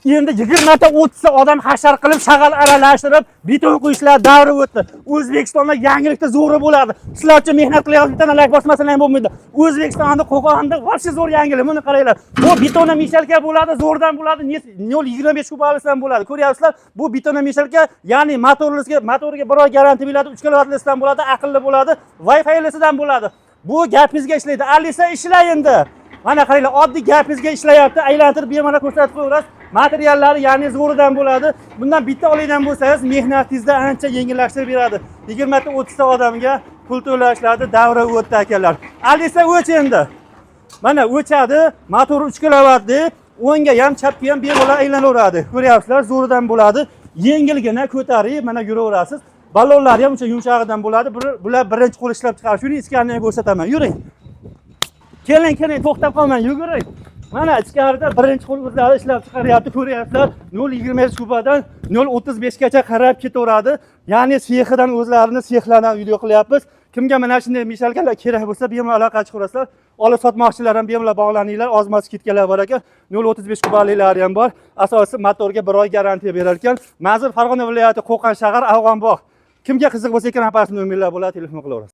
Endi 20 ta 30 ta odam hashar qilib, shag'al aralashtirib, beton quyishlar davri o'tdi. O'zbekistonda yangilikda zo'ri bo'ladi. Sizlarcha mehnat qilyapsiz, bitta lak bosmasalar ham bo'lmaydi. O'zbekistonda Qo'qonda voобще zo'r yangilik. Buni qaranglar. Bu beton mishalka bo'ladi, zo'rdan bo'ladi, 0.25 kub olsam bo'ladi. Ko'ryapsizlar? Bu beton mishalka, ya'ni motoriga bir oy garantiya beradi, 3 kilovatlisdan bo'ladi, aqlli bo'ladi, Wi-Fi'lisidan bo'ladi. Bu gapingizga ishlaydi. Alisa ishla endi. Mana qaranglar, oddiy gapingizga ishlayapti. Aylantirib bemalol ko'rsatib qo'yasiz. Materiallari ya'ni zo'ridan bo'ladi. Bundan bitta oladigan bo'lsangiz, mehnatingizni ancha yengillashtirib beradi. 20 ta 30 ta odamga pul to'lashlarni davri o'tdi akalar. Alisa o'ch endi. Mana o'chadi, motor 3 kilovatli, o'ngga ham chapga ham bemalol aylanaveradi. Ko'ryapsizlar, zo'ridan bo'ladi. Yengilgina ko'tarib, mana yuraverasiz. Ballonlari ham uncha yumshog'idan bo'ladi. Bular birinchi qo'l ishlab chiqarish. Shuni ichkarini ko'rsataman. Yuring. Keling, to'xtab qolmang, yuguring. Mana ichkarida birinchi qo'l o'zlari ishlab chiqaryapti, ko'ryapsizlar. 0.25 kubadan 0.35 gacha qarab ketaveradi. Ya'ni sexidan o'zlarini sexlardan video qilyapmiz. Kimga mana shunday mishalkalar kerak bo'lsa, bemalol aloqa chiqarasizlar. Olib sotmoqchilar ham bemalol bog'laninglar. Ozmas kitkalar bor ekan. 0.35 kubaliklari ham bor. Asosiy motorga 1 oy garantiya berar ekan. Manzil Farg'ona viloyati Qo'qon shahar Afg'onbog'. Kimga qiziq bo'lsa, ekran apparatini nomerlar bo'ladi, telefon qilaverasiz.